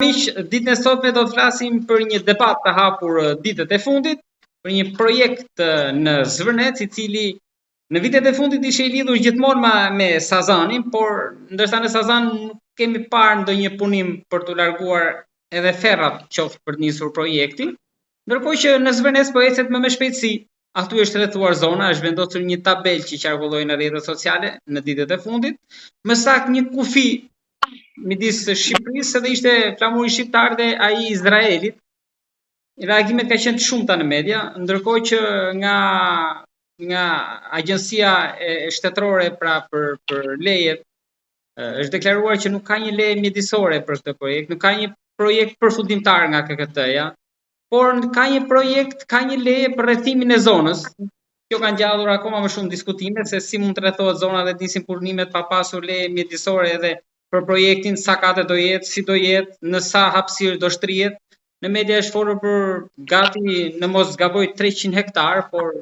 miq, ditën e sotme do të flasim për një debat të hapur ditët e fundit, për një projekt në Zvërnec, i cili në vitet e fundit ishte i lidhur gjithmonë me Sazanin, por ndërsa në Sazan nuk kemi parë ndonjë punim për të larguar edhe ferrat qoftë për të nisur projektin, ndërkohë që në Zvërnec po ecet më me shpejtësi. Aty është rrethuar zona, është vendosur një tabel që qarkulloi në rrjetet sociale në ditët e fundit, më saktë një kufi midis Shqipërisë dhe ishte flamuri shqiptar dhe ai i Izraelit. Reagimet ka qenë të shumta në media, ndërkohë që nga agjencia shtetërore pra për lejet është deklaruar që nuk ka një leje mjedisore për këtë projekt, nuk ka një projekt përfundimtar nga KKT-ja, por ka një projekt, ka një leje për rrethimin e zonës. Kjo ka ngjallur akoma më shumë diskutime se si mund të rrethohet zona dhe të nisin punimet pa pasur leje mjedisore edhe për projektin, sa kate do jetë, si do jetë, në sa hapësirë do shtrihet. Në media është folur për gati në mos gaboj 300 hektar, por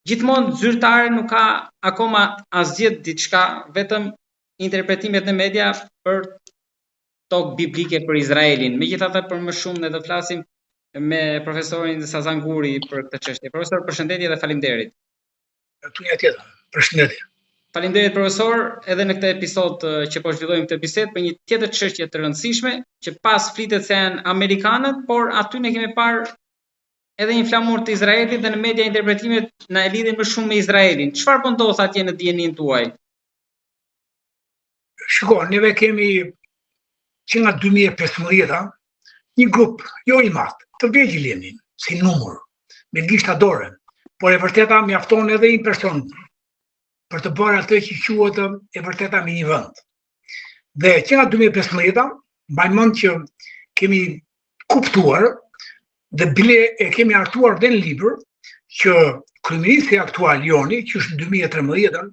gjithmonë zyrtare nuk ka akoma asgjë diçka, vetëm interpretimet në media për tokë biblike për Izraelin. Megjithatë, për më shumë ne do flasim me profesorin Sazan Guri për këtë çështje. Profesor, përshëndetje dhe faleminderit. Përshëndetje. Faleminderit profesor, edhe në këtë episod që po zhvillojmë këtë bisedë për një tjetër çështje të rëndësishme, që pas flitet se janë amerikanët, por aty ne kemi parë edhe një flamur të Izraelit dhe në media interpretimet na e lidhin më shumë me Izraelin. Çfarë po ndodh atje në dijenin tuaj? Shiko, neve kemi që nga 2015 një grup, jo i madh, të vegjël jemi, si numër, me gishta dore, por e vërteta mjafton edhe një person për të bërë atë që quhet e vërteta me një vend. Dhe që nga 2015, mbaj mend që kemi kuptuar dhe bile e kemi hartuar dhe në libër që kryeministri aktual Joni, që është në 2013,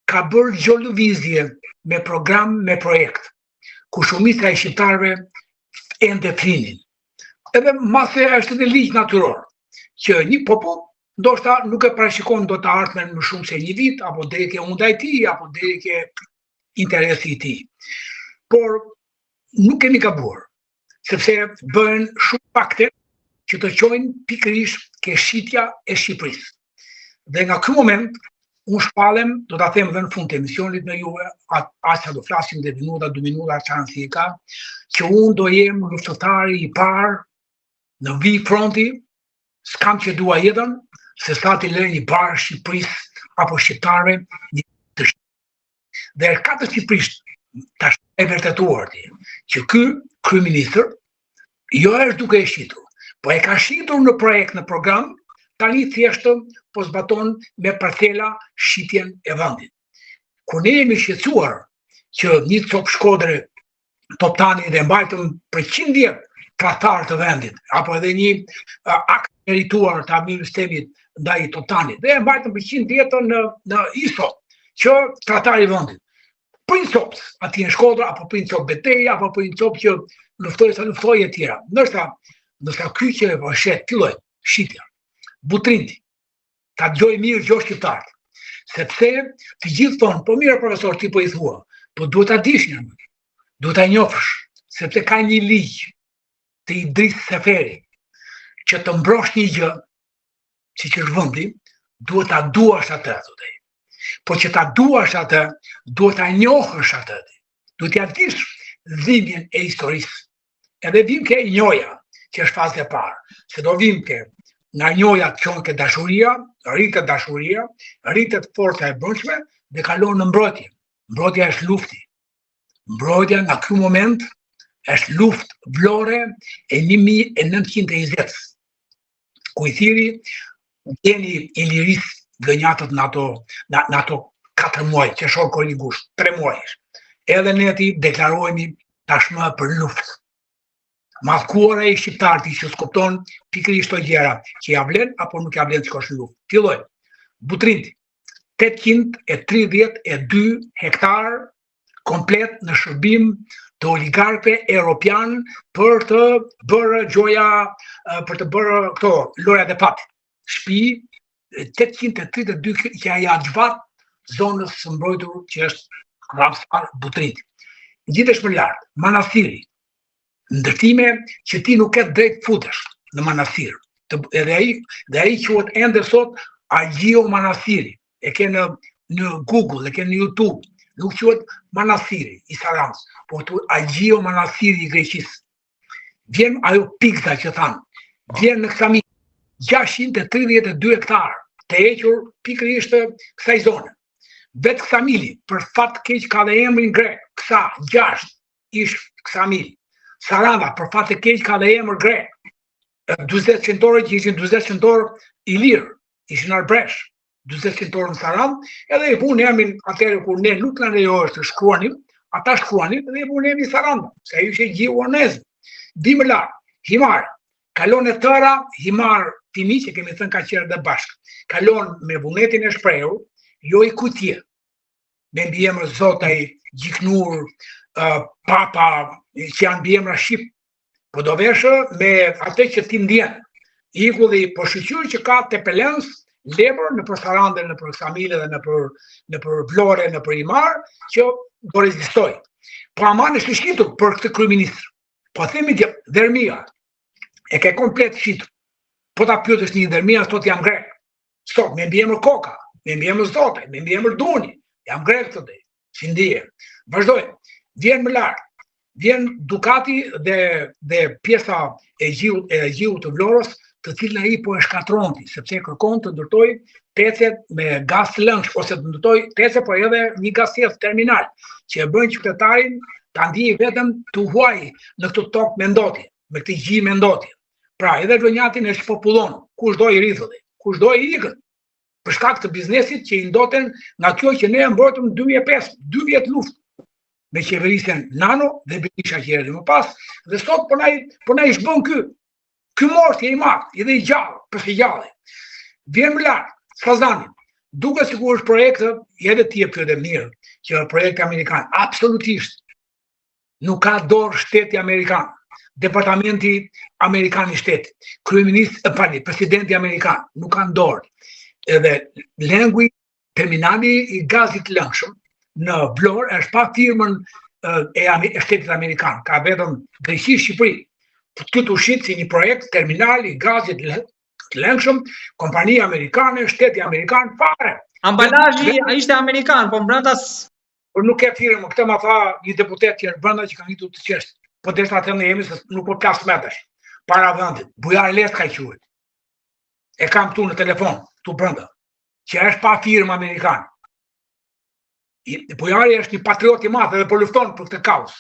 ka bërë gjolëvizje me program, me projekt, ku shumica e shqiptarëve ende flinin. Edhe mase është edhe ligj natyror, që një popull ndoshta nuk e parashikon do të ardhmen më shumë se një vit, apo deri ke unda e tij, apo deri ke interesi i tij. Por nuk kemi gabuar, sepse bëhen shumë fakte që të qojnë pikërisht ke shitja e Shqipërisë. Dhe nga ky moment, unë shpallem, do ta them edhe në fund të emisionit me juve, asa do flasim dhe minuta, 2 minuta, çansi e ka, që unë do jem luftëtari i parë në vi fronti, s'kam që dua jetën, se sa t'i lërë një barë Shqipërisë apo shqiptarëve një të Shqipërisë. Dhe ka të Shqipërisë tash e vërtetuar ti, që ky kryeministër jo është duke e shitur, po e ka shitur në projekt, në program, tani thjesht po zbaton me parcela shitjen e vendit. Kur ne jemi shqetësuar që një copë Shkodre Toptani dhe mbajtëm për 100 vjet tradhtar të vendit, apo edhe një akt merituar të administrimit ndaj Toptanit, dhe e mbajtëm për 100 vjet në ISO, që tradhtar i vendit. Për një copë aty në Shkodra, apo për një copë betejë, apo për një copë që luftoi e tjera. Ndërsa ky që e shet filloi shitja, Butrinti, ta dëgjoj mirë gjo shqiptarët, sepse të gjithë thonë, po mirë profesor, ti po i thua, po duhet ta dish një, duhet ta njohësh, sepse ka një ligj të Idris Seferi, që të mbrosh një gjë, siç është vendi, duhet ta duash atë, thotë. Po që ta duash atë, duhet ta njohësh atë. Duhet t'ia dish dhimbjen e historisë. Edhe vim ke njoja, që është faza e parë, se do vim ke nga njoja të qonë ke dashuria, rritet forca e brendshme dhe kalon në mbrojtje. Mbrojtja është lufti. Mbrojtja nga ky moment është luftë vllore e 1920, ku i thiri gjeni i lirisë gënjatët në ato 4 muaj, që shorë kojnë i gusht, 3 muaj. Edhe ne ati deklarohemi tashmë për luftë. Mallkuara e shqiptarit që skupton pikërisht ato gjëra që ja vlen apo nuk ja vlen të shkosh në luftë. Filloi Butrinti, 832 hektar komplet në shërbim të oligarkëve europian për të bërë për të bërë këto lojat e patit. Shtëpi 832 që ja gjvat zonës së mbrojtur që është Ramsar Butrinti. Gjithashtu më lart, Manastiri ndërtime që ti nuk ke drejt futesh në manastir. Edhe ai quhet ende sot Agjio Manastiri. E ke në Google, e ke në YouTube. Nuk quhet manastiri i Saranës, po quhet Agjio Manastiri i Greqisë. Vjen ajo pikza që thanë, vjen në Ksamili 632 hektarë të hequr pikërisht kësaj zone. Vetë Ksamili, për fat keq ka dhe emrin grek, Ksa, 6 ish Ksamili. Saranda, për fat keq ka dhe emër grek. 40 qëntorë që ishin 40 qëntorë i lirë, ishin arbresh, 40 qëntorë në Sarandë, edhe i punë emrin atëherë kur ne nuk në lejohesh të shkruanim, ata shkruanin edhe i punë emrin Saranda, se ju ishe Gjiu Onezë. Dimë larë, Himar, kalon e tëra, Himar Timi, që kemi thënë ka qenë dhe bashkë, kalon me vullnetin e shprehur, jo i kutje, me mbiemër Zotaj, Gjiknur, Papa, që janë mbiemra shqip, po do veshë me atë që ti ndjen. Iku dhe po shqyqyr që ka tepelens, lebër në për Sarandë, në për Ksamile dhe në për Vlore, në për Himar, që do rezistoj. Po ama në shqitur për këtë kryeministër. Po themi Dermia, e ke komplet shqitur. Po ta pyetësh një Dermia, sot jam grek. Sot, me mbiemër Koka, me mbiemër Zotaj, me mbiemër Duni, jam grek të dhe, që ndije. Vazhdoj, vjen më lartë. Vjen Dukati dhe pjesa e Gjiu të Vlorës, të cilën ai po e shkatronti, sepse kërkon të ndërtoj tece me gaz të lëngsh, ose të ndërtoj tece, po edhe një gazet terminal, që e bën qytetarin ta ndijë vetëm të huaj në këtë tokë me ndotje, me këtë gjë me ndotje. Pra, edhe Vlonjatin e shpopullon, kush do i rritulli, kush do i ikën, për shkak të biznesit që i ndoten nga kjo që ne mbrojtëm 2005, 2 vjet luftë me qeverisjen Nano dhe Berisha që erdhi më pas, dhe sot po na i shbën ky morti i madh, edhe i gjallë, përse gjallë. Vjen më lartë, Sazani, duke sikur është projekte, edhe ti e pyet e mirë, që projekte amerikan, absolutisht nuk ka dorë shteti amerikan, departamenti amerikan i shtetit, presidenti amerikan, nuk kanë dorë. Edhe lengui, terminali i gazit lëngshëm në Vlorë është pa firmën e shtetit amerikan, ka vetëm Greqi, Shqipëri. Këtë ushit si një projekt terminal i gazit lëngshëm, kompania amerikane, shteti amerikan, fare. Ambalazhi ishte amerikan, po mbrëndas. Por nuk e firmë, këtë ma tha një deputet që është brenda që ka ngjitur të qeshtë. Po derisa të ne jemi se nuk po plas metesh. Para vendit, Bujar Lest ka quhet. E kam këtu në telefon, këtu brenda, që është pa firmë amerikan. Bujari është një patriot i madh edhe po lufton për këtë kaos.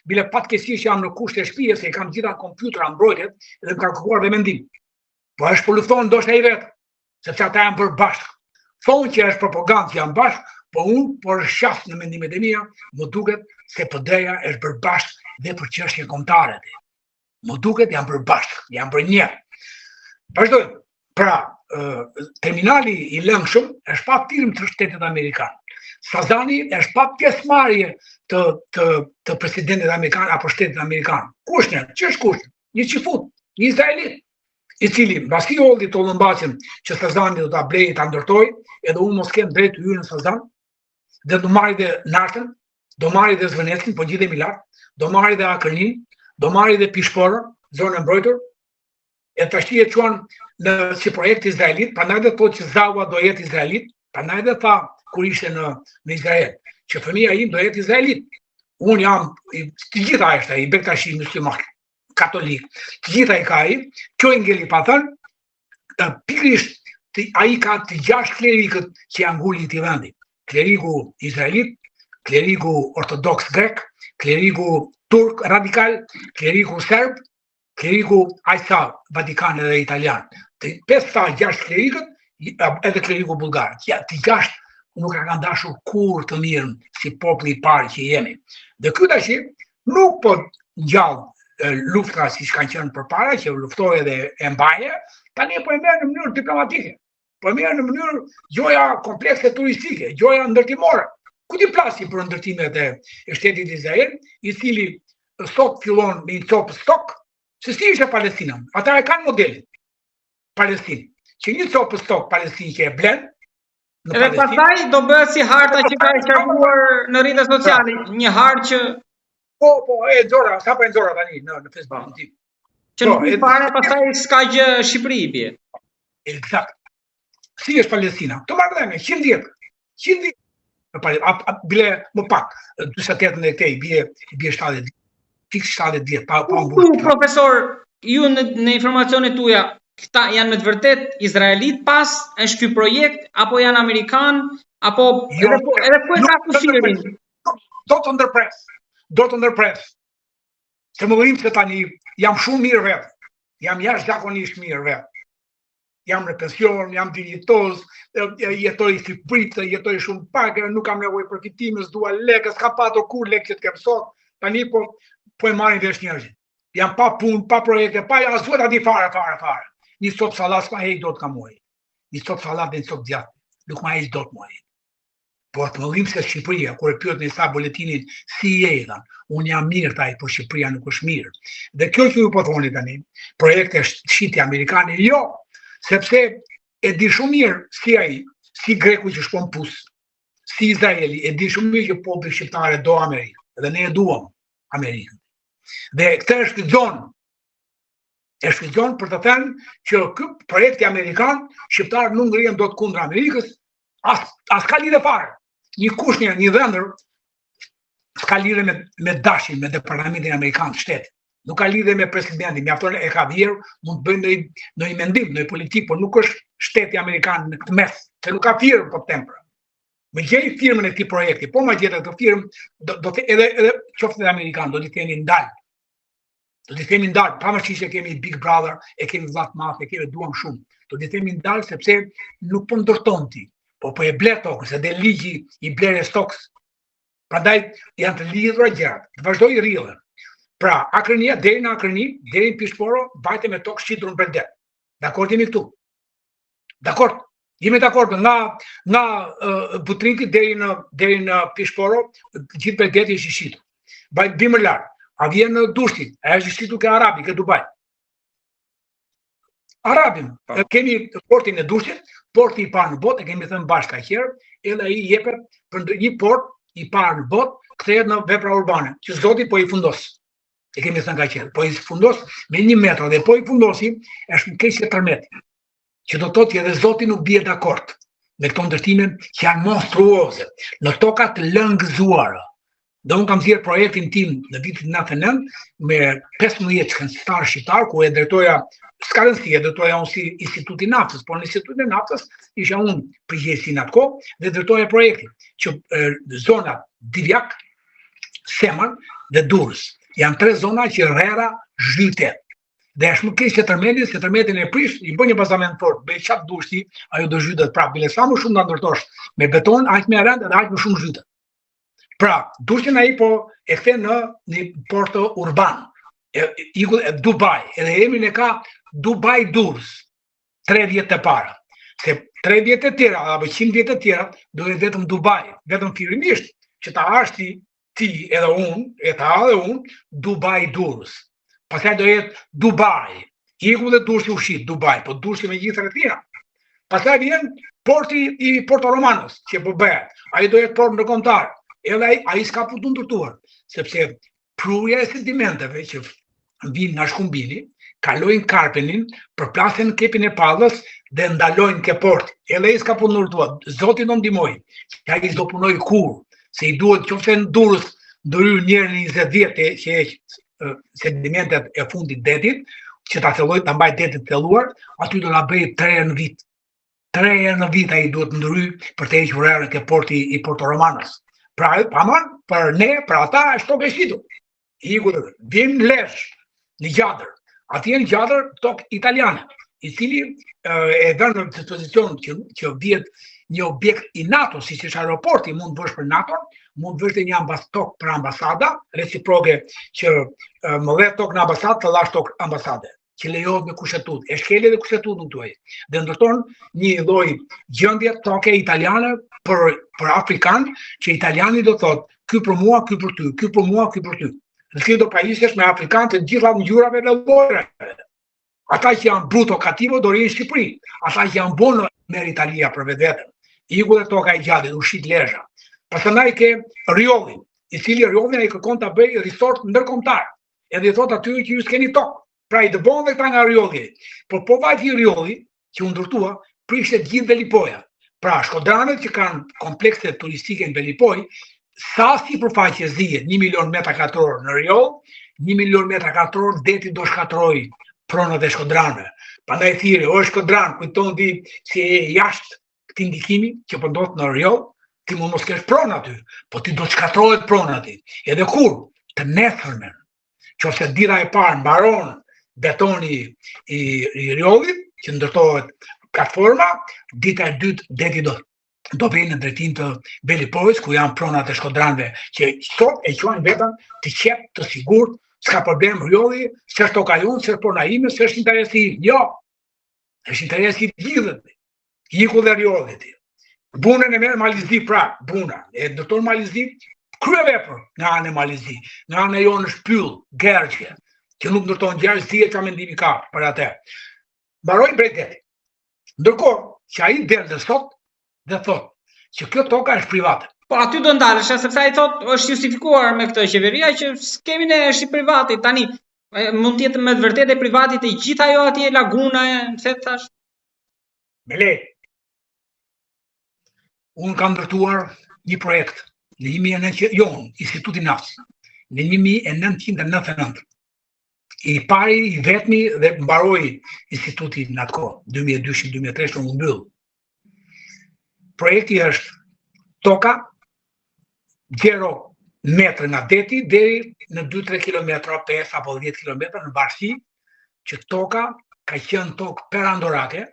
Bile fatkeqësisht jam në kushte shtëpie se i kam gjitha kompjutera mbrojtjet dhe më ka kërkuar dhe mendim. Po është po lufton ndoshta i vet, sepse ata janë bërë bashkë. Thonë që është propagandë që janë bashkë, po unë por shaf në mendimet e mia, më duket se PD-ja është bërë bashkë dhe për çështje kombëtare. Më duket janë bërë bashkë, janë bërë një. Vazhdojmë. Pra, terminali i lëngshëm është pa firmë të shtetit amerikan. Sazani është pa pjesëmarrje të presidentit amerikan apo shtetit amerikan. Kushner, që është Kushner? Një qifut, një izraelit, i cili mbasi holli të lëmbaqen që Sazani do ta blejë, ta ndërtoj, edhe unë mos kem drejt të hyrë në Sazan, dhe do marrë dhe Nartën, do marrë dhe Zvënetsin, po gjithë Milat, do marrë dhe Akërnin, do marrë dhe Pishporën, zonën e mbrojtur, e tashi e quan në si projekt izraelit, prandaj dhe thotë që Zaua do jetë izraelit, prandaj dhe tha kur ishte në Izrael, që fëmia im do jetë izraelit. Unë jam, të gjitha është ai, Bektashi musliman, katolik, të gjitha i ka ai, kjo ngeli pa thënë, pikërisht ai ka të 6 klerikët që janë ngullit i vendit. Kleriku izraelit, kleriku ortodoks grek, kleriku turk radikal, kleriku serb, kleriku ajsa Vatikan dhe italian. Të 5-6 klerikët, edhe kleriku bulgar. Të 6 nuk e kanë dashur kur të mirën si populli i parë që jemi. Dhe ky tash nuk po ngjall luftra siç kanë qenë përpara, që luftoi dhe e mbaje, tani po e merr në mënyrë diplomatike. Po e merr në mënyrë gjoja komplekse turistike, gjoja ndërtimore. Ku ti plasi për ndërtimet e shtetit Izrael, i cili sot fillon me një copë stok, se si ishte Palestina. Ata e kanë modelin Palestinë. Që një copë stok Palestinë që e blen. Edhe pastaj do bëhet si harta që ka qarkuar në rrjetet sociale, një hartë që Po, e nxora, sa po e nxora tani në Facebook tim. Që në fare pastaj s'ka gjë Shqipëri bie. Eksakt. Si është Palestina? Të marrëdhënie 100 vjet. 100 vjet. Bile më pak, 48 e këtej bie 70. Fiks 70 vjet, pa mbushur. Profesor, ju në informacionet tuaja, këta janë me të vërtet izraelit pas, është ky projekt apo janë amerikan, apo edhe po e ka kufirin? Do të ndërpres. Se më vërim se tani jam shumë mirë vetë. Jam jashtëzakonisht mirë vetë. Jam në pension, jam dinjitoz, jetoj si pritë, jetoj shumë pak, nuk kam nevojë për fitime, s'dua lekë, s'ka patur kur lekë që të kem sot. Tani po e marrin vesh njerëzit. Jam pa punë, pa projekte, pa as duhet ati fare. Një sop sallat s'ma heq dot ka muaj. Një sop sallat dhe një sop djathtë. Nuk ma heq dot muaj. Por të mëllim se Shqipëria, kur e pyet në sa buletinit si jeta, unë jam mirë taj, por Shqipëria nuk është mirë. Dhe kjo që ju po thoni tani, projekte shitje amerikane, jo, sepse e di shumë mirë si ai, si greku që shpon pus, si Izraeli, e di shumë mirë që populli shqiptare do Amerikën, dhe ne e duam Amerikën. Dhe këtë e shkëllon për të thënë që ky projekti amerikan, shqiptarët nuk ngrihen dot kundër Amerikës, as ka lidhje fare. Një kushnjë, një vendër, s'ka lidhje me dashin, me departamentin amerikan të shtetit. Nuk ka lidhje me presidentin, mjafton e ka vjerë, mund të bëjnë ndonjë mendim, ndonjë politikë, por nuk është shteti amerikan në këtë mes, se nuk ka firmë po tempra. Më gjej firmën e këtij projekti, po ma gjetë këtë firmë, do të edhe qoftë edhe amerikan, do t'i themi ndal. Do t'i themi ndal, pavarësisht se kemi Big Brother, e kemi vllat madh, e kemi duam shumë. Do t'i themi ndal sepse nuk po ndërton ti. Po e ble tokën, se dhe ligji i blerjes tokës. Prandaj janë të lidhura gjërat. Të vazhdoj rrjedhën. Pra, Akrënia deri në Akrëni, deri në Pishporo, vajte me tokë shqitur në Brendet. Dakord jemi këtu. Dakord. Jemi dakord nga Butriti deri në Pishporo, gjithë Brendeti është i shitur. Bimë lart. A vjen në Dushtin, a është i shitur ke Arabi, ke Dubai. Arabin, kemi portin e Dushtit, porti i parë në botë, e kemi thënë bashkë ka herë, edhe ai jepet për një port i parë në botë, kthehet në vepra urbane, që Zoti po i fundos. E kemi thënë ka herë, po i fundos me 1 metër dhe po i fundosi është në keq 4 metra. Që do të thotë edhe Zoti nuk bie dakord me këto ndërtime që janë monstruoze, në toka të lëngëzuara. Dhe unë kam thirrë projektin tim në vitin 99 me 15 shkencëtar shqiptar, ku e drejtoja s'ka rëndësi, e drejtoja unë si Instituti Naftës, por në Institutin e Naftës isha unë përgjegjësi në atko dhe drejtoja projektin që zonat Divjak, Seman dhe Durrës. Janë 3 zona që rrera zhyte. Dhe është më keq që tërmetin e prish, i bën një bazament fort, bëj çap dushti, ajo do zhytet prapë, bile sa më shumë ta ndërtosh me beton, aq më rënd dhe aq më shumë zhytet. Pra, dushtin ai po e kthe në një port urban. Dubai, edhe emrin e ka Dubai Durrës. 3 vjet e para. Se 3 vjet e tjera, apo 100 vjet e tjera, do jetë vetëm Dubai, vetëm fillimisht që ta hash ti edhe unë, Dubai Durrës. Pastaj do jetë Dubai. Iku dhe Durrësi ushit, Dubai, po Durrësi me gjithë rrethina. Pastaj vjen porti i Porto Romanos, që po bëhet. Ai do jetë port ndërkombëtar. Edhe ai s'ka për të ndërtuar, sepse prurja e sedimenteve që vinë nga Shkumbini, kalojnë Karpenin, përplasen në kepin e Pallës dhe ndalojnë ke port. Edhe ai s'ka për të ndërtuar. Zoti do ndihmoj. Ai s'do punoj kur, se i duhet qoftë në Durrës ndryr njëherë në 20 vjet që heq sedimentet e fundit detit, që ta filloj ta mbaj detin të thelluar, aty do la bëj 3 herë në vit. 3 herë në vit ai duhet ndryr për të hequr erën ke porti i Porto Romanos. Pra, për ne, për ata, është tokë e shitur. Vim Lezhë, në Gjadër. Ati e në Gjadër, tokë italiane, i cili e vërë në dispozicion që vjet një objekt i NATO, si që aeroporti mund të vësh për NATO, mund të vësh dhe një tokë për ambasada, reciproke që më dhe tokë në ambasada, të lash tokë ambasade, që lejohet me kushetut, e shkele dhe kushetut në tuaj. Dhe ndërton një lloj gjendje toke italiane për afrikan, që italiani do thotë, ky për mua, ky për ty, ky për mua, ky për ty. Dhe kjo do pajisjesh me afrikanë të gjitha ngjyrave lëvore. Ata që janë bruto kativo do rinë në Shqipëri. Ata që janë bono merr Italia për vetveten. Iku dhe toka e gjatit, ushit Lezhë. Pastaj ke Rjollin. i cili rjollin ai kërkon ta bëj resort ndërkombëtar. Edhe i thot aty që ju s'keni tokë. Pra i dëbon dhe këta nga rjolli. Por po vajti rjolli, që u ndërtua, prishte gjithë Belipoja. Pra shkodranët që kanë komplekse turistike në Belipoj, sa si përfaqe zihet 1 milion metra katror në rjoll, 1 milion metra katror deti do shkatroj pronat e shkodranëve. Prandaj thirrje, o shkodran, kujton di si e jashtë këtij ndikimi që po ndodh në rjoll, ti mund mos kesh pronë aty, po ti do të shkatrohet pronë aty. Edhe kur të nesërmen, qofse dita e parë mbaron betoni i rjollit, që ndërtohet platforma, dita e dytë deti do vjen në drejtim të Belipojës, ku janë pronat e shkodranëve që sot e quajnë veten të qetë, të sigurt, s'ka problem rjolli, s'është toka jonë, s'është prona ime, s'është interesi im. Jo, është interesi i gjithëve. Iku dhe rjollit. Bunën e merr Malizi pra, buna. E ndërton Malizi kryevepër nga anë e Malizi, nga anë e jonë është pyll, gergje, që nuk ndërton gjergj, si ka mendimi ka për atë. Mbaroi Bregdeti. Ndërkohë që ai del dhe sot dhe thot që kjo toka është private. Po aty do ndalesh, sepse ai thot është justifikuar me këtë qeveria që s'kemi ne është i privati. Tani mund të jetë me të vërtetë e privatit e gjithë ajo atje laguna, pse thash? Me lejë. Unë kam ndërtuar një projekt në 1900, Instituti NAS, në 1999. I pari, i vetmi dhe mbaroi instituti në atë kohë, 2002-2003 unë mbyll. Projekti është toka 0 metrë nga deti deri në 2-3 km, 5 apo 10 km në varësi që toka ka qenë tokë perandorake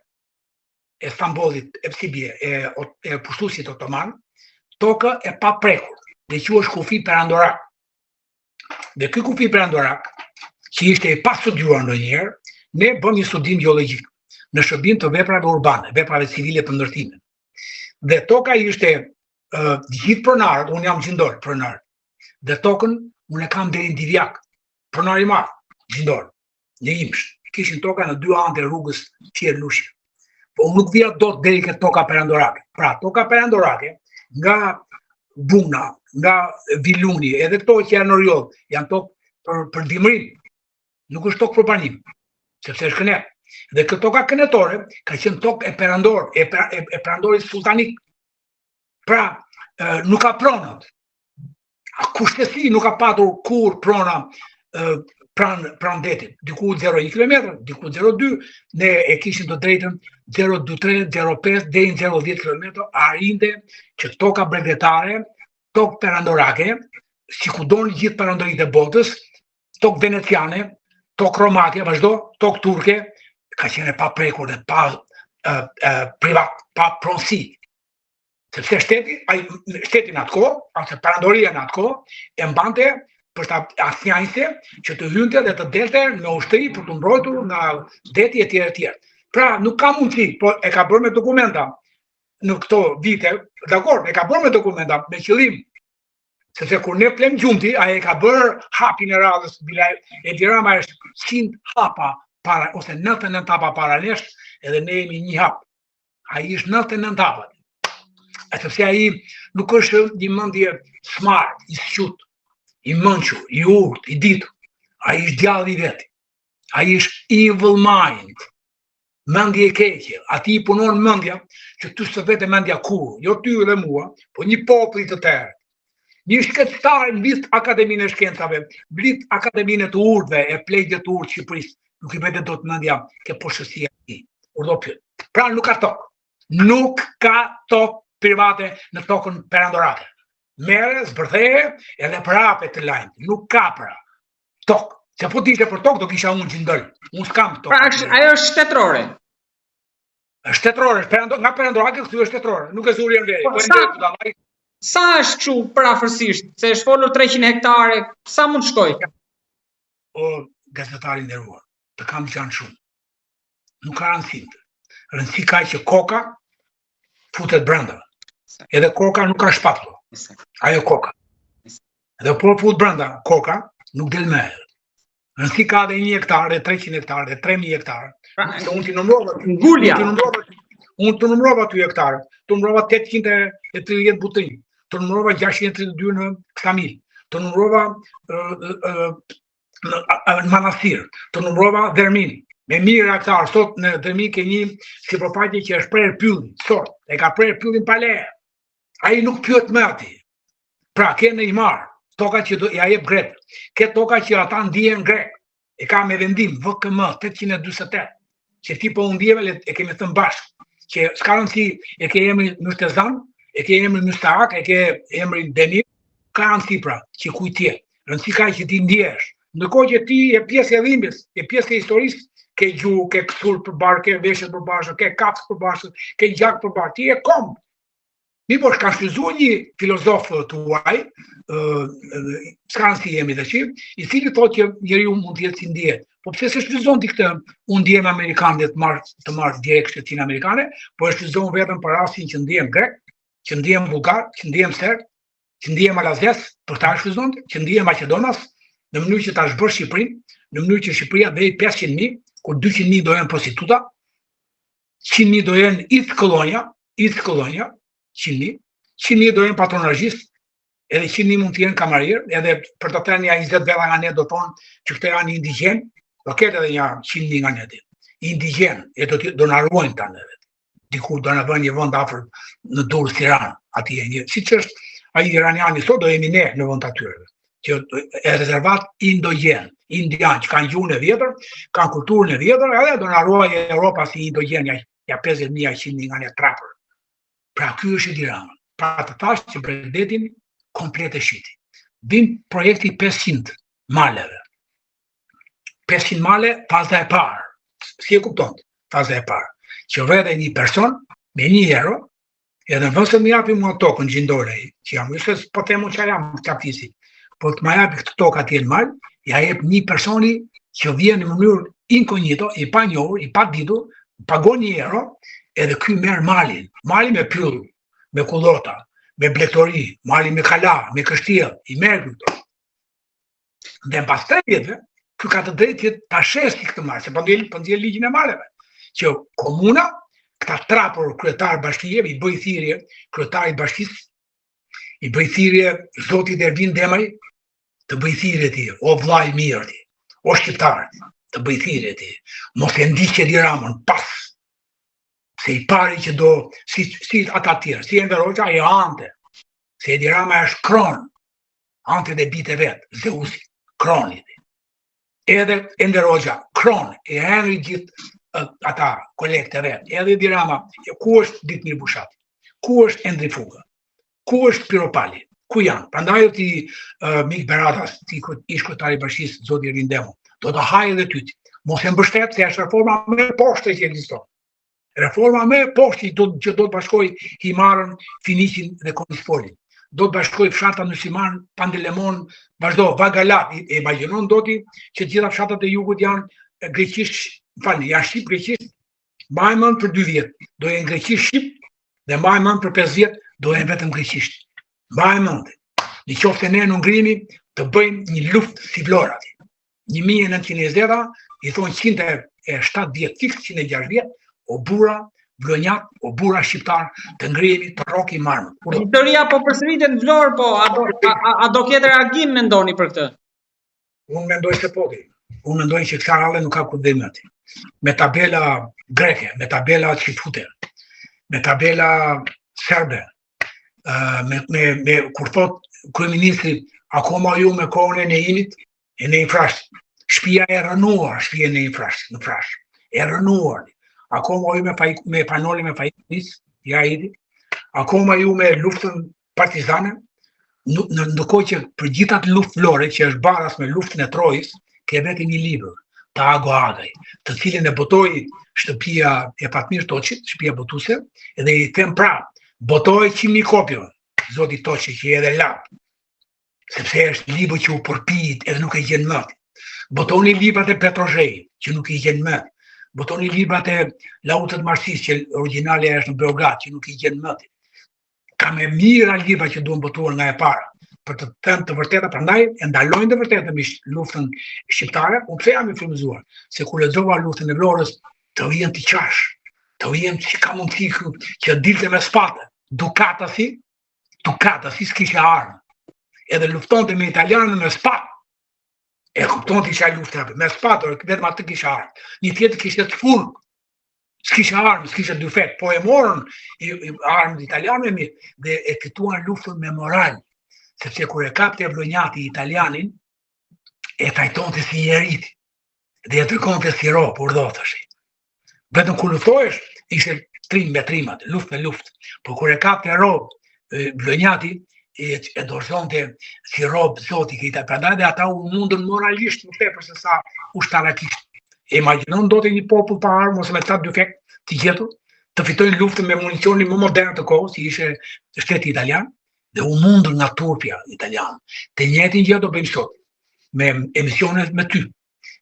e Stambollit, e Psibje, e pushtuesit otoman, toka e pa prekur, dhe quhesh kufi perandorak. Dhe ky kufi perandorak, që ishte e pa studiuar ndonjëherë, ne bëm një studim gjeologjik në shërbim të veprave urbane, veprave civile të ndërtimit. Dhe toka ishte gjithë pronarët, unë jam gjindor pronar. Dhe tokën unë e kam deri në Divjak, pronar i madh, gjindor, në Imsh. Kishin toka në 2 anë të rrugës Fier Lushi. Po unë nuk vija dot deri ke toka perandorake. Pra, toka perandorake nga Buna, nga Viluni, edhe këto që janë në rjoll, janë tokë për dimrim. Nuk është tokë për banim, sepse është kënet. Dhe këtë toka kënetore ka qenë tokë e perandorit sultanik. Pra, nuk ka pronat. Kushtesi nuk ka patur kur prona pranë detit. Diku 0,1 km, diku 0,2, ne e kishim të drejtën 0,23, 0,5 deri në 0,10 km arrinte që toka bregdetare, tokë perandorake, si ku doni gjithë perandorit e botës, tokë veneciane, tokë romake, vazhdo, tokë turke, ka qenë pa prekur dhe pa privat, pa pronësi. Sepse shteti në atë kohë, ose perandoria në atë kohë, e mbante për asnjëse që të hynte dhe të delte me ushtri për të mbrojtur nga deti e tjerë. Pra, nuk ka mundësi, po e ka bërë me dokumenta në këto vite, dakor, e ka bërë me dokumenta, me qëllim. Sepse kur ne plem gjumti, ai e ka bërë hapin e radhës, Edi Rama është 100 hapa para, ose 99 hapa para nesh, edhe ne jemi një hap. Ai është 99 hapa. Sepse ai nuk është një mendje smart, i squt, i mençur, i urt, i ditur. Ai është djalli i vet. Ai është evil mind. Mendje e keqe. Ati i punon mendja që ty së vete mendja kur, jo ty dhe mua, po një populli të tërë. Një shkencëtar mbit Akademinë e Shkencave, mbit Akademinë të Urdhve e Plegjet të Urdhë Shqipërisë, nuk i vete dot mendja ke poshtësia e tij. Urdhë pyet. Pra nuk ka tokë. Nuk ka tokë private në tokën perandorake. Merre, zbërtheje edhe për hapet të lajmë. Nuk ka pra tokë. Se po t'ishte për tokë do kisha unë gjindël. Unë s'kam tokë. Pra ajo është shtetërore. Është shtetërore, nga perandorake këtu është shtetërore. Nuk e zuri në veri. Sa është kështu parafërsisht, se është folur 300 hektare, sa mund shkoj? O gazetari nderuar, të kam qanë shumë. Nuk ka rëndësi. Rëndësi ka që koka futet brenda. Edhe koka nuk ka shpatull. Ajo koka. Edhe por fut brenda koka, nuk del me herë. Rëndësi ka dhe 1 hektar, dhe 300 hektar, dhe 3000 hektar. Unë t'i nëmrova. Ngulja. Unë të nëmrova 2 hektarë, të nëmrova 830 butërinj, të nëmrova 632 në Ksamil, të numrova në Manastir, të numrova Dhermin. Me mirë aktar, sot në Dhermin ke një sipërfaqe që është prerë pyllin, sot, e ka prerë pyllin pa leje. Ai nuk pyet më ati. Pra, ke në i marë, toka që ja jep grek, ke toka që ata ndihen grek, e ka me vendim VKM 848, që ti po undjeve e kemi thënë bashkë, që s'ka rëndësi e ke emrin Myrtezan, e ke emrin Mystaak, e ke emrin Denir, ka rëndësi pra, që kujtje, rëndësi ka që ti ndjesh, ndërkohë që ti e pjesë e dhimbjes, e pjesë e historisë, ke gjuhë, ke kësull përbarë, ke veshët përbarë, ke kapës përbarë, ke gjak përbarë, ti e kombë. Mi po shka shfryzu një filozof të uaj, s'ka nësi jemi dhe qip, i cili thot që njeri mund t'jetë si ndjetë. Po pse se shfryzon t'i këtë unë ndjemë Amerikanë të marrë direkt shtetin Amerikane, po e shfryzon vetëm për rastin që ndjemë grek, që ndjemë bulgar, që ndjemë serb, që ndjemë alazes, për ta shfryzon, që ndjemë Macedonas, në mënyrë që ta shbërë Shqipërinë, në mënyrë që Shqipëria dhe 500.000, kur 200.000 do jenë prostituta, 100.000 do jenë itë kolonja, 100.000 do jenë patronazhist, edhe 100.000 mund të jenë kamarirë, edhe për të të një 20 vela nga ne do tonë që këte janë indigen, do ketë edhe një 100.000 nga ne dit. Indigen, e do në arruajnë të në vetë. Dikur do në vënë një vënd afer në Durrës Tiranë, ati e një. Si që është a i iraniani sot, do jemi ne në vënd të atyre. Që e rezervat indogen, indian, që kanë gjuhën e vjetër, kanë kulturën e vjetër, edhe do në arruaj Europa si indogen, ja 50.000, 100.000 nga ne trapër. Pra, ky është Edi Rama. Pra të thash që Bredetin komplet e shiti. Vim projekti 500 maleve. 500 male, faza e parë. Si e kupton? Faza e parë. Që vete një person me një euro, edhe në vësë më japi mua tokën gjindore, që jam, se po temu që jam qaptisi, po të më japi këtë tokë atje në malë, ja jep një personi që vjen në mënyrë inkognito, i pa njohur, i pa ditur, pagon një euro, edhe ky merr malin me pyll, me kullota, me blektori, malin me kala, me kështjell, i merr këto. Dhe në pas 3 vjetëve, ky ka të drejtë ta shesi këtë mal, se po ndjel ligjin e maleve, që komuna, këta trapur kryetar bashkije, i bëj thirrje kryetarit bashkisë, i bëj thirrje zotit Ervin Demaj, të bëj thirrje ti, o vllai mirë ti, o shqiptar, të bëj thirrje ti, mos e ndiqë Edi Ramën pas. Se i pari që do, si ata tjerë, si Enver Hoxha, e ante. Se Edi Rama është kron, ante dhe bite vetë, Zeusi, kronit. Edhe Enver Hoxha, kron, e henri gjithë ata kolekte vetë. Edhe Edi Rama, ku është Ditmir Bushati? Ku është Endri Fuga? Ku është Piropali? Ku janë? Prandaj ti Mik Beratas, ti ish kryetari i bashkisë, zoti Ervin Demo, do të hajë edhe ty. Mos e mbështet se është reforma më e poshtë që ekziston. Reforma më e poshtë që do të bashkoj Himarën, Finiqin dhe Konisfolin. Do të bashkoj fshata Nusiman, Pandelemon, vazhdo, Vagalat, e imagjinon do ti që gjitha fshatat e jugut janë greqisht, janë shqip greqisht, mbaj mend për 2 vjet, do jenë greqisht shqip dhe mbaj mend për 5 vjet do jenë vetëm greqisht. Mbaj mend. Në qoftë se ne në ngrimi të bëjmë një luftë si Vlora. 1920 i thonë 107 vjet, 106 vjet, o bura vlonjat, o bura shqiptar, të ngrihemi të roki marmë. Historia po përsëritet në Vlorë, po a do ketë reagim mendoni për këtë? Unë mendoj se po ti. Unë mendoj që kësa rallë nuk ka kurdhim aty. Me tabela greke, me tabela çifute, me tabela serbe, me kur thot kryeministri, akoma ju me kohën e Neimit, e Neim Frash, shtëpia e rënuar, shtëpia e Neim Frash, në Frash, e rënuar. Akoma ju me panoli me Fajnis, ja idi, akoma ju me luftën partizane, ndërkohë që për gjithë atë luftë vlore, që është baras me luftën e Trojës, ke vetëm një libër, të Ago Agaj, të cilin e botoi shtëpia e Fatmir Toçit, shtëpia botuese, edhe i them prapë, botoi 100.000 kopje, zoti Toçi që edhe lap, sepse është libër që u përpijit edhe nuk e gjen më. Botoni librat e Petrozhejit, që nuk i gjen më. Botoni librat e Lautët Marsis, që originale është në Beograd, që nuk i gjen më. Ka me mira libra që duhen botuar nga e para. Për të thënë të vërteta, prandaj e ndalojnë të vërtetë me luftën shqiptare. Unë pse jam i frymëzuar? Se kur lexova luftën e Vlorës, të vjen ti qash. Të vjen si ka mundësi që dilte me spatë. Dukatasi s'kishte armë. edhe luftonte me italianën me spat. E kupton ti çaj luftë me spat, vetëm atë kisha armë. Një tjetër kishte të full. S'kisha armë, s'kisha dyfet, po e morën armët italianëve dhe e fituan luftën me moral. Sepse kur e kapte Vlonjati italianin, e trajtonte si njerëz dhe e tregonte si rob, urdhëtash. Vetëm kur luftohesh, ishte trim me trimat, luftë me luftë. Por kur e kapte rob Vlonjati, e dorëzonte si rob zoti këta. Prandaj dhe ata u mundën moralisht më tepër se sa ushtarakisht. Imagjinon do të një popull pa armë ose me ta dyfekt të gjetur, të fitojnë luftën me municionin më modern të kohës, si ishte shteti italian, dhe u mundur nga turpja italian. Të njëjtin gjë do bëjmë sot, me emisionet me ty,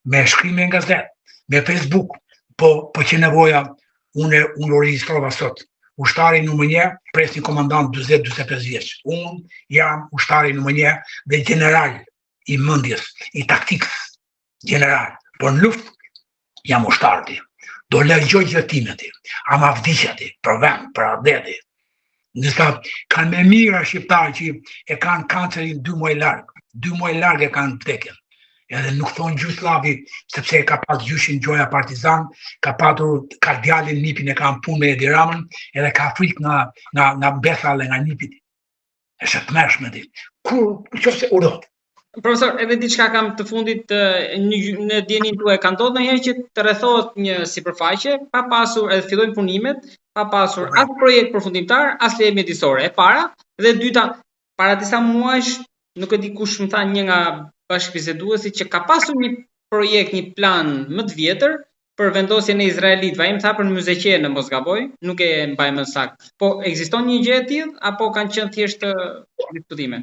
me shkrime në gazetë, me Facebook, po që nevoja unë regjistrova sot. Ushtari numër 1 pres një komandant 40-45 vjeç. Unë jam ushtari numër 1 dhe general i mendjes, i taktikës, general. Por në luftë jam ushtarti. Do lëgjoj gjëtimet, ama vdiqati, për vend, për ardeti. Nësa kanë me mira shqiptarë që e kanë kancerin 2 muaj larg e kanë vdekjen. Edhe nuk thonë Gjuslavi, sepse ka pas gjyshin Gjoja Partizan, ka patur djalin Nipin e kanë punë me Edi Ramën, edhe ka frikë nga Bethale, nga Nipit. E shëtmershme ti. Kur, qofse urdhët. Profesor, edhe diçka kam të fundit në dijenin tuaj, ka ndodhur ndonjëherë që të rrethohet një sipërfaqe pa pasur, edhe fillojnë punimet, pa pasur as projekt përfundimtar, as leje mjedisore. E para, dhe e dyta, para disa muajsh, nuk e di kush më tha, një nga bashkëbiseduesit që ka pasur një projekt, një plan më të vjetër për vendosjen e izraelitëve. Ai më tha për në Muzeqe në mos gaboj, nuk e mbaj më saktë. Po ekziston një gjë e tillë apo kanë qenë thjesht diskutime?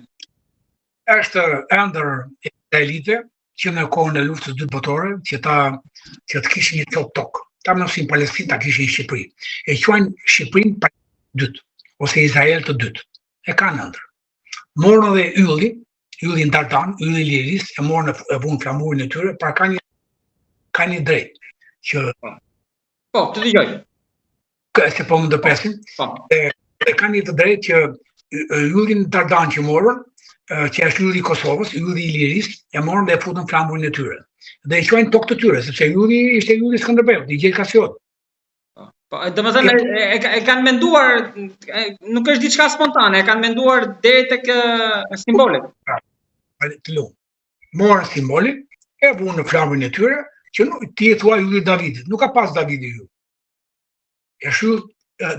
Është ëndër izraelite që në kohën e luftës së dytë botërore që të kishin një cop tok. Ta mësin Palestinë, ta kishin Shqipëri. E quajnë Shqipërinë pa dytë ose Izrael të dytë. E kanë ëndër. Morën edhe yllin Dardan, ylli Liris, e morën e vunë flamurin e tyre, pra ka një drejt që Po, të dëgjoj. Se po më ndërpresin. E ka një të drejt që yllin Dardan që morën, që është ylli i Kosovës, ylli i Liris, e morën dhe e futën flamurin e tyre. Dhe e quajnë tokë të tyre, sepse ylli ishte ylli Skënderbeu, i Gjej Kasiot. Po, domethënë e kanë menduar, nuk është diçka spontane, e kanë menduar deri tek simbolet. Të lumë. Morën simbolit, e vunë në flamurin e tyre, që ti e thua ylli Davidit, nuk ka pas Davidi ju. E shull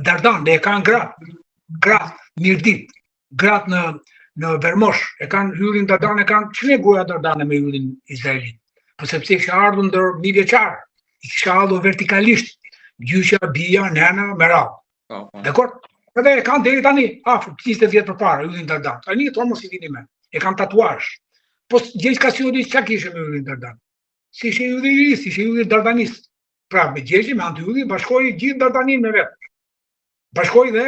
Dardan, dhe e kanë gratë, mirdit, gratë në Vermosh, e kanë yllin Dardan, e kanë që ne goja Dardane me yllin Izraelit. Po sepse kisha ardhur ndër 1 vjeçar, i kisha ardhur vertikalisht, gjyqja, bija, nena, me radhë. Dekord? Edhe e kanë deri tani, afër 20 vjet përpara, yllin Dardan. Tani tonë mos i vini me. E kanë tatuazh. Po Gjej Kasioti çka kishte me yllin Dardan? Si ishte ylli i Liris, ishte ylli Dardanis. Pra me Gjejin, me antyllin, bashkoi gjithë Dardanin me vetë. Bashkoi dhe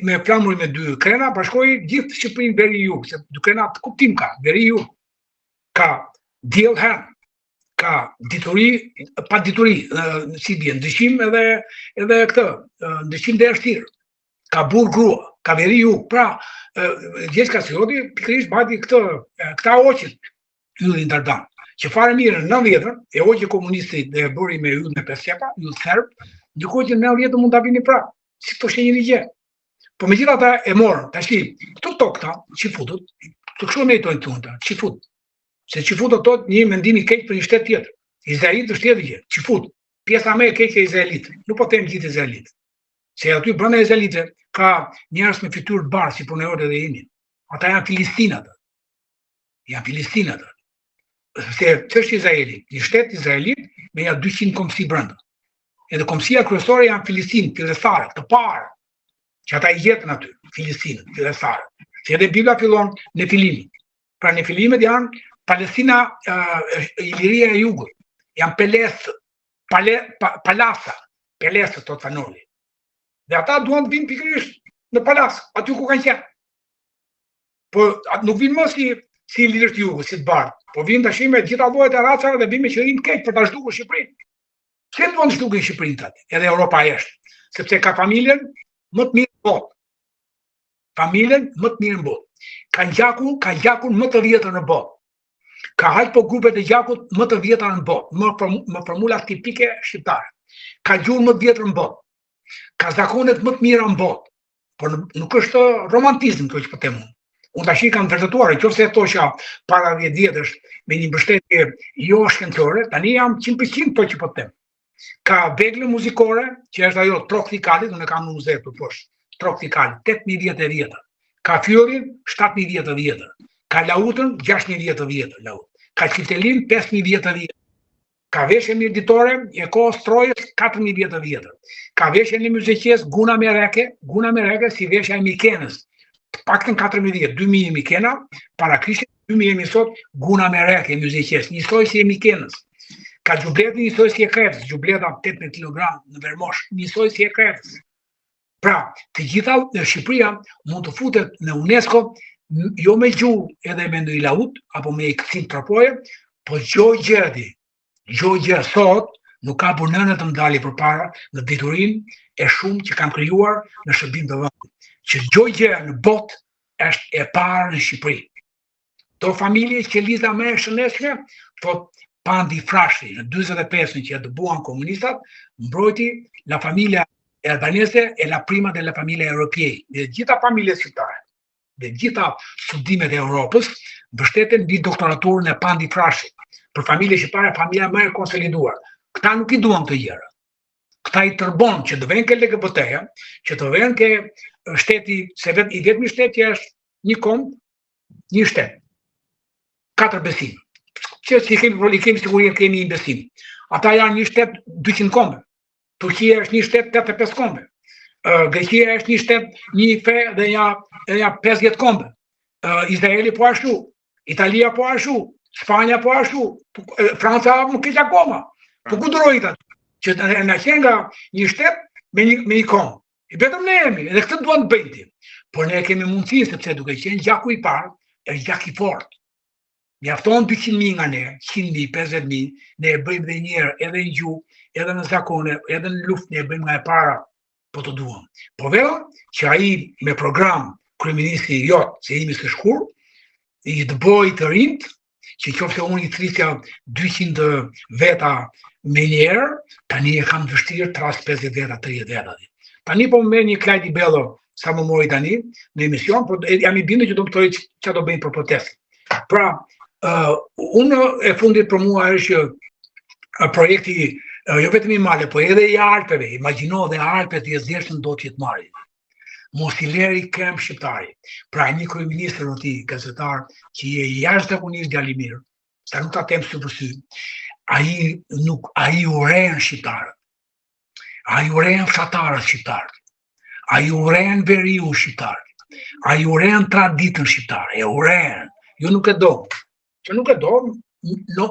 me flamurin me 2 krena, bashkoi gjithë Shqipërinë veri jug, se 2 krena të kuptim ka, veri jug. Ka diell herë, ka dituri, pa dituri, si bie, ndryshim edhe këtë, ndryshim dhe ershtirë. Ka burr grua, ka veri jug. Pra, Gjej Kasioti pikërisht bati këta oqit, yllin Dardan. Që fare mirë në 90-ën, e oqë komunisti dhe e bëri me yll me Persepa, yll serb, ndërkohë që në 90-ën mund ta vini prapë. Si të është një gjë. Po me gjitha ta e morën, ta shli, këto tokta, që futut, të kështu me i tojnë të unë, që fut. Se që futut tot një mendimi keq për një shtet tjetër. Izraelit është tjetër gjë, që fut. Pjesa me e keq e Izraelit. Nuk po them gjithë Izraelit. Se aty brenda Izraelitëve ka njerëz me fytyrë të bardhë si punëtorët e Jemenit. Ata janë filistinat. Janë filistinat. Se ç'është Izraeli? Një shtet izraelit me ja 200 komsi brenda. Edhe komësia kryesore janë Filistin, fillestarët, të parë, që ata i jetën aty, Filistinët, fillestarët. Se edhe Bibla fillon në Filimin. Pra në Filimet janë Palestina, Iliria e Jugut, janë Palasa, Pelesë të Fanoli. Dhe ata duan të vinë pikërisht në Palas, aty ku kanë qenë. Po nuk vinë më si lirët Jugut, si të bardhë, po vinë tash me gjitha llojet e racave dhe vinë me qëllim keq për ta zhdukur Shqipërinë. Që të mund të shdukin Shqipërinë tati, edhe Europa jeshtë, sepse ka familjen më të mirë në botë. Familjen më të mirë në botë. Ka gjakun më të vjetër në botë. Ka hajt po grupet e gjakut më të vjetra në botë, më formula tipike shqiptare. Ka gjuhën më të vjetër në botë. Ka zakonet më të mira në botë. Por nuk është romantizm kjo që po them unë. Unë tash kam vërtetuar, nëse e thosha para 10 vjetësh me një mbështetje jo shkencore, tani jam 100% to që po them. Ka veglë muzikore, që është ajo Trokthikalit, unë kam në muze këtu poshtë. Trokthikalit, 8000 vjet e vjetër. Ka Fjorin, 7000 vjet e vjetër. Ka Lautën, 6000 vjet e vjetër, Laut. Ka Qiftelin, 5000 vjet e vjetër. Ka veshje mirditore e kohës Trojës, 4000 vjet e vjetër. Ka veshje një muzikës Guna Mereke si veshja e Mikenës. Të paktën 4000 vjet, 2000 e Mikena, para Krishtit 2000 e sot Guna Mereke muzikës, njësoj si e Mikenës. Ka xhubleti njësoj si e Kretës, xhubleta 18 kg në Vermosh, njësoj si e Kretës. Pra, të gjitha Shqipëria mund të futet në UNESCO jo me gjuhë edhe me ndonjë laut apo me kthim tropoje, po gjë sot nuk ka punën të ndali përpara në diturinë e shumë që kanë krijuar në shërbim të vendit. Që gjë në botë është e parë në Shqipëri. Do familje që liza më e shëndetshme, po Pandi Frashi në 45-ën që e dëbuan komunistat, mbrojti la famiglia albanese e la prima della famiglia europea. Dhe gjitha familjet shqiptare, dhe gjitha studimet e Europës mbështeten mbi doktoraturën e Pandi Frashi. Për familje shqiptare, familja më e konsoliduar. Këta nuk i duan të gjëra. Këta i tërbon që të vjen ke LGBT-ja, që të vjen ke shteti, se i vetmi shtet që është një komb, një shtet. 4 besim. Që si kemi sigurisht kemi një besim. Ata janë një shtet 200 kombe. Turqia është një shtet 85 kombe. Greqia është një shtet një fe dhe ja 50 kombe. Izraeli po ashtu, Italia po ashtu, Spanja po ashtu, Franca nuk keq akoma. Po ku durojnë atë? Që na qenë nga një shtet me një kombë. I vetëm ne jemi, edhe këtë duan të bëjnë. Por ne kemi mundësi sepse duke qenë gjaku i parë, është gjak i fortë. Mjafton 200.000 nga ne, 100.000, 50.000, ne e bëjmë dhe njerë edhe në gjuhë, edhe në zakone, edhe në luftë, ne e bëjmë nga e para, po të duam. Po vera, që ai me program, kryeministri jot, se jemi së shkur, i të bëj të rinjt, që qofse unë i thrisja 200 veta me njerë, tani e kam vështirë të ras 50 veta, 30 veta. Tani po më merr një Klajdi Bello, sa më mori tani, në emision, por jam i bindur që do më thojë që do bëjnë për protestë. Pra, unë e fundit për mua është projekti, jo vetëm i male, po edhe i Alpeve, imagjino dhe Alpet i zeshën do t'jetë marri. Mos i leri kem shqiptari. Pra një kryeministër në ti, gazetar, që je jashtëzakonisht djalë i mirë, sa nuk ta them sy për sy, ai uren shqiptarët. Ai uren fshatarët shqiptarët. Ai uren veriu shqiptarët. Ai uren traditën shqiptare. E uren. Jo nuk e do. Që nuk e do,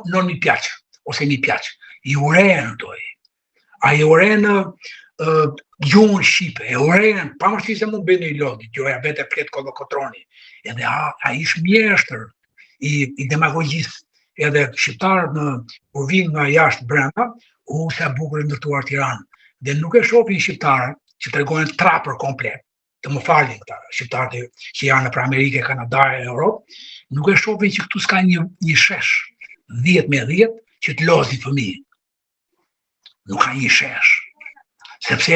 non mi piace. Ose mi piace. I uren doj. Ai uren gjuhën shqipe. E uren. Pavarësisht se mund bëni lodi. Gjoja vete flet kotroni. Edhe ai ish mjeshtër i demagogjisë. Edhe shqiptarët kur vinë nga jashtë brenda, sa bukur ndërtuar Tiranë. Dhe nuk e shohin shqiptarët që tregojnë trapër komplet. Të më falin këta shqiptarët që janë për Amerikë, Kanada e Europë, nuk e shohin që këtu s'ka një shesh 10 me 10 që të lozi fëmijë. Nuk ka një shesh. Sepse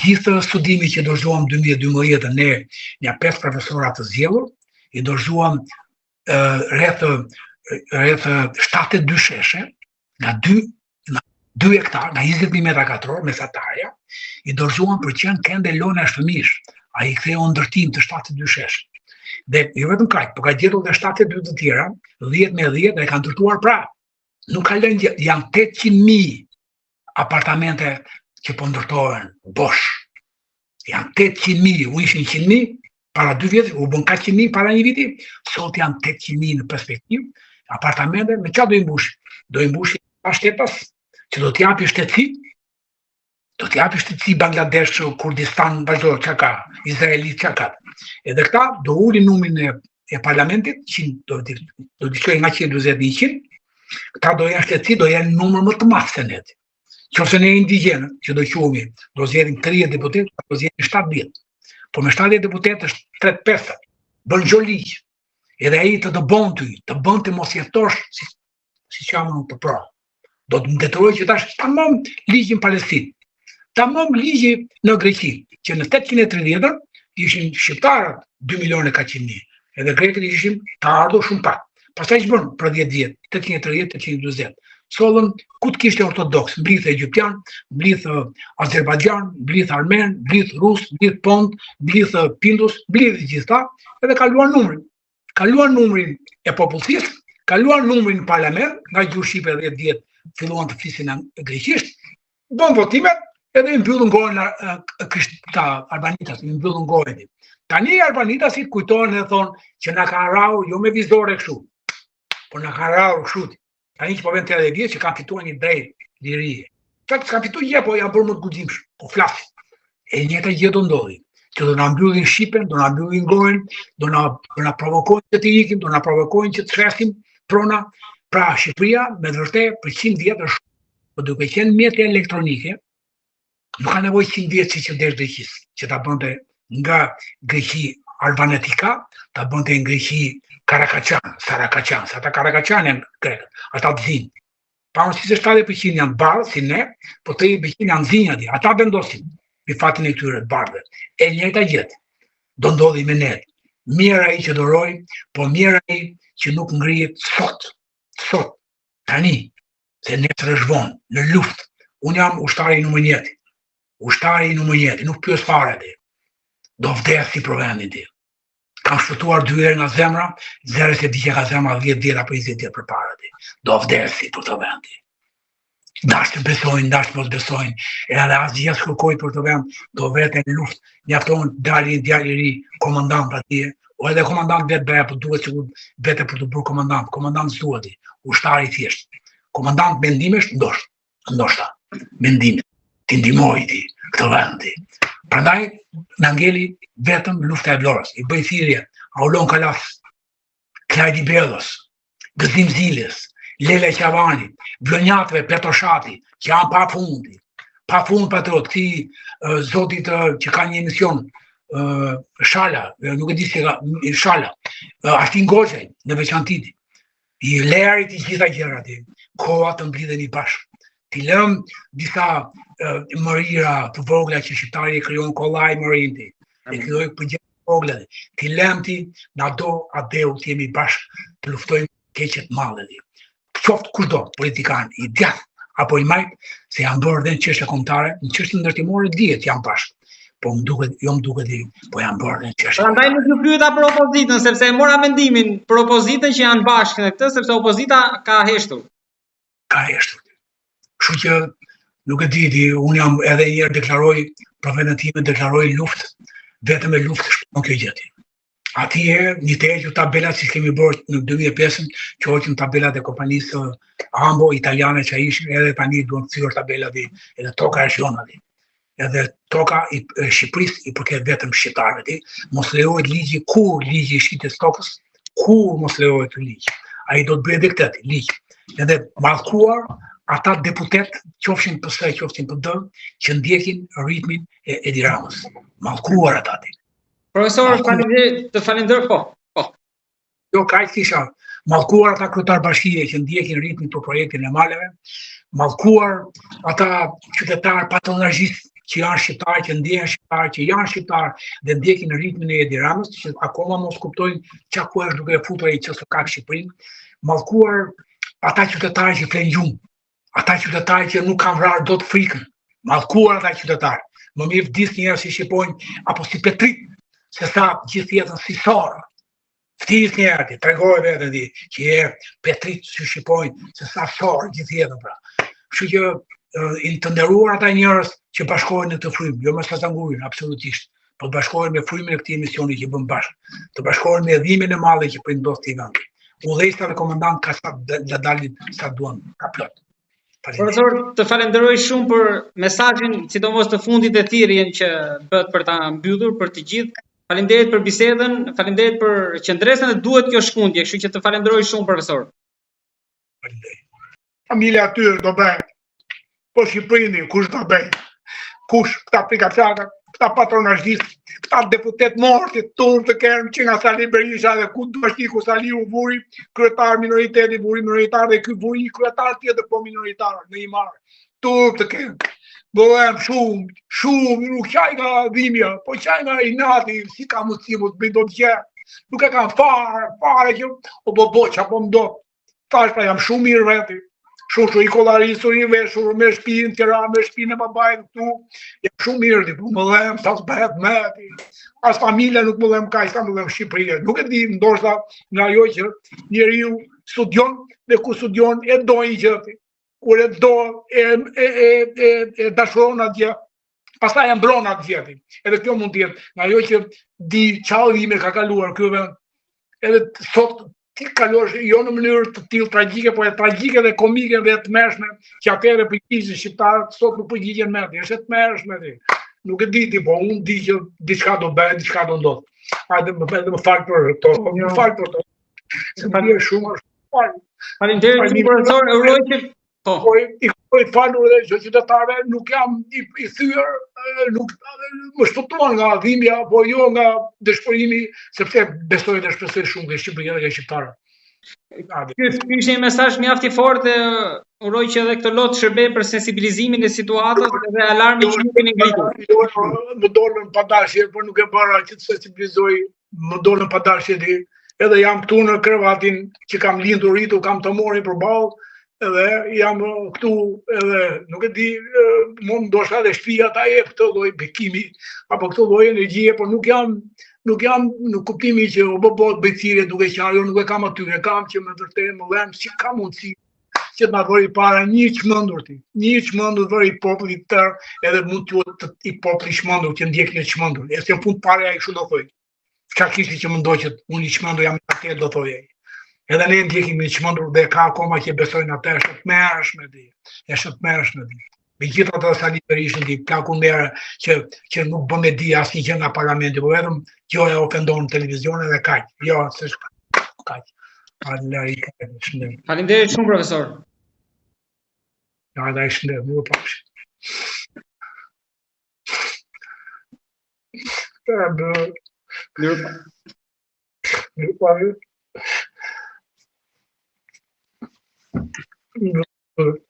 gjithë studimi që dorëzuam 2012 ne nga 5 profesorë të zgjedhur, i dorëzuam rreth 72 sheshe nga 2 hektar, nga 20.000 metra katror, mesatarja, i dorëzuan për qenë kende lona fëmish. A i ktheu ndërtim të 72 sheshe. Dhe jo vetëm kaq, po ka gjetur dhe 72 të tjera, 10 me 10 dhe kanë ndërtuar prapë. Nuk ka lënë, janë 800.000 apartamente që po ndërtohen bosh. Janë 800.000, u ishin 100.000 para 2 vjetë, u bën 400.000 para 1 viti, sot janë 800.000 në perspektivë, apartamente me çfarë do i mbush? Do i mbush pa shtetas, që do t'japi shtetësi, do t'japi shtetësi Bangladesh, Kurdistan, vazhdo çka ka, Izraeli çka ka. Edhe këta do ulin numrin e parlamentit, do të shkojnë nga 120 në 100, këta do janë shtetësi, do janë numër më të madh se ne. Qofse ne indigjenët, që do quhemi, do zgjedhim 30 deputet, do zgjedhim 70. Po me 70 deputet është 3-5. bën çdo ligj. Edhe ai të bën ty, të bën të mos jetosh si çamë për pro. Do të ndetëroj që tash tamam ligji në Palestinë. Tamam ligji në Greqi, që në 830-ën ishin shqiptarët 2.400.000, edhe grekët ishin të ardhur shumë pak. Pastaj që bën për 10 vjet, 830-840. Sollën ku të kishte ortodoks, mblidh egyptian, mblidh Azerbajxhan, mblidh armen, mblidh rus, mblidh pont, mblidh pindus, mblidh gjithta, edhe kaluan numrin. Kaluan numrin e popullsisë, kaluan numrin në parlament, nga gjuhë shqipe 10 vjet filluan të flisin greqisht, bën votimet, edhe i mbyllën gojën ta Arbanitas, i mbyllën gojën. Tani Arbanitasit kujtohen dhe thonë që na ka rrau jo me vizore kështu, por na ka rrau kështu. Tani që po vjen 30 vjet që kanë fituar një drejt lirie. Çka kanë fituar gjë, po janë bërë më të guximshëm, po flasin. E njëjta gjë do ndodhi, që do na mbyllin Shqipen, do na mbyllin gojën, do na provokojnë që të ikim, do na provokojnë që të shesim prona. Pra Shqipëria me vërtet për 100 vjet është, po duke qenë mjete elektronike, nuk ka nevojë 100 vjet siç desh Greqis, që ta bënte nga Greqi Albanetika, ta bënte në Greqi Sarakaçan, sa ta Karakaçan janë grekët, ata të zinë. Pa unë si se 70% janë bardhë, si ne, po 30% janë zinja di, ata vendosin për fatin e këtyre të bardhëve. E njëjta gjë do ndodhi me ne. Mirë ai që doroj, po mirë ai që nuk ngrihet sot, tani, se nesër është vonë, në luftë. Unë jam ushtari numër 1. Ushtari numër 1, nuk pyes fare ti. Do vdesi për vendin ti. Kam shfutuar 2 herë nga zemra, zero se di që ka zemra 10 vjet apo 20 vjet përpara ti. Do vdesi për të vendi. Dash të besojnë, dash të mos besojnë, edhe asgjë s'kërkoj për të vend, do veten në luftë, njafton dalin djalë i ri, komandant atje, o edhe komandant vetë bëja, po duhet që vete për të bërë komandant s'duhet ti, ushtari thjesht. Komandant mendimesh, ndoshta, mendimet, ti ndihmoj ti, këtë vend ti. Prandaj, në ngeli vetëm lufta e Vlorës, i bëj thirrje, Aulon Kalas, Klajdi Bellës, Gëzim Ziles, Lele Qavani, vlonjatëve Petoshati, që janë pa fund patriot, këti zotit që ka një emision, Shala, nuk e di se ka, Shala, Artin Goxhaj, në veçantiti, i lerit i gjitha gjërat, koha të mblidhen i bashkë. Ti lëm disa mërira të vogla që shqiptari e krijon kollaj mërinti, e krijoi përgjigje të vogla. Ti lëm ti na do adeu të jemi bashkë të luftojmë keqet madhe. Qoftë kushdo, politikan, i djathtë apo i majt, se janë bërë dhe në çështje kombëtare, në çështje ndërtimore dihet janë bashkë. Po më duket po janë bërë në çështje. Prandaj nuk ju pyeta për opozitën, sepse e mora mendimin për opozitën që janë bashkë në këtë, sepse opozita ka heshtur. Kështu që nuk e di, unë jam edhe njerë deklaroj, për vendën time deklaroj luftë, vetëm e luftë shpëton kjo gjë. Atje një të hequr tabelat si kemi bërë në 2005, që hoqën tabelat e kompanisë Ambo italiane që ishin, edhe tani duan të thyer tabelat edhe toka e shjonave. Edhe toka e Shqipërisë i përket vetëm shqiptarëve. Mos lejohet ligji i shitjes tokës, kur mos lejohet ky ligj. Ai do të bëjë edhe këtë ligj. Edhe mallkuar ata deputet, qofshin PS, qofshin PD, që ndjekin ritmin e Edi Ramës. Mallkuar ata ti. Profesor, të falenderoj, po. Jo, kaq kisha. Mallkuar ata kryetar bashkie që ndjekin ritmin për projektin e maleve, mallkuar ata qytetar patronazhist që janë shqiptarë, që ndjehen shqiptarë, që janë shqiptarë dhe ndjekin ritmin e Edi Ramës, që akoma mos kuptojnë çka ku është duke futur ai CSKA Shqipërinë, mallkuar ata qytetarë që flen gjumë, ata qytetarë që nuk kanë vrarë dot frikën, mallkuar ata qytetarë. Më mirë vdis njerëz si shqipojnë apo si Petrit, se sa gjithë jetën si Sora. Vdis njerëz, tregoj vetën ti që je Petrit si shqipojnë, se sa Sora gjithë jetën pra. Kështu që i të nderuar ata njerëz që bashkohen në këtë frymë, jo me satangurin, absolutisht, po të bashkohen me frymën e këtij emisioni që bën bashkë, të bashkohen me dhimbjen e madhe që po i ndodh ti vendi. Udhëheqësa dhe komandant ka sa dalin sa duan, ka plot. Profesor, të falenderoj shumë për mesazhin, sidomos të fundit e thirrjen që bëhet për ta mbyllur për të gjithë. Faleminderit për bisedën, faleminderit për qendresën dhe duhet kjo shkundje, kështu që të falenderoj shumë profesor. Faleminderit. Familja aty do bëj. Po Shqipërinë, kush do bëj? Kush këta aplikacione, këta patronazhistë, këta deputet mortit, turp të kerm që nga Sali Berisha dhe ku do shti ku Sali u vuri, kryetar minoriteti, vuri minoritar dhe ky vuri kryetar tjetër po minoritar në Imar. Turp të kerm. Bëhem shumë, nuk qaj nga dhimja, po qaj nga inati, si ka mundësi më të bëjdo të gjë. Nuk e kam fare që, o boqa, po më do. Tash pra jam shumë mirë veti. Shumë i kollarisur i veshur me shtëpinë Tiranë, me shtëpinë e babait këtu. Jam shumë mirë, po më dhem sa s'bëhet me. As familja nuk më dhem kaq, sa më dhem Shqipëria. Nuk e di, ndoshta nga ajo që njeriu studion dhe ku studion e do një gjë. Kur e do e dashuron atje, pastaj e mbron atje. Edhe kjo mund të jetë nga ajo që di çallime ka kaluar ky vend. Edhe sot ti kalosh jo në mënyrë të tillë tragjike, por e tragjike dhe komike dhe të mërshme, që atëherë përgjigjen shqiptarët sot nuk përgjigjen me ti, është e tmerrshme ti. Nuk e di ti, po unë di që diçka do bëhet, diçka do ndodh. Hajde më fal për to, më fal për to. Se tani është shumë fal. Faleminderit profesor, uroj që po. I falur edhe çdo qytetarëve, nuk jam i thyer, nuk më shpëtuan nga dhimbja, po jo nga dëshpërimi, sepse besoj dhe shpresoj shumë nga Shqipëria dhe nga shqiptarët. Ky ishte një mesazh mjaft i fortë, uroj që edhe këtë lot shërbej për sensibilizimin e situatës dhe alarmin që keni ngritur. Më dolën pa dashje, por nuk e bëra që të sensibilizoj, më dolën pa dashje di, edhe jam këtu në krevatin që kam lindur rritur, kam të mori përballë, edhe jam këtu edhe nuk e di, mund ndoshta edhe shtëpia ta jep këtë lloj bekimi apo këtë lloj energjie, por nuk jam në kuptimin që o bëj bëjtësire duke qarë, jo nuk e kam aty, e kam që me vërtet më dhem si ka mundësi që të na vëri para një çmendur ti. Një çmendur vëri popullit tërë, edhe mund të jetë i populli çmendur që ndjek një çmendur. E se në fund fare ai kështu do thoj. Çka kishte që mendoj që unë i çmendur jam atë do thoj ai. Edhe ne ndjekim i çmendur dhe ka akoma që besojnë atë, është të mërshme di. Është të mërshme di. Megjithatë Sali Berishën di plaku ndere që nuk bën me di asnjë gjë nga parlamenti, por vetëm gjoja ofendon televizion edhe kaq. Jo, s'është kaq. Faleminderit shumë profesor. Ja, da ishte më pas.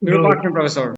Mirupafshim profesor.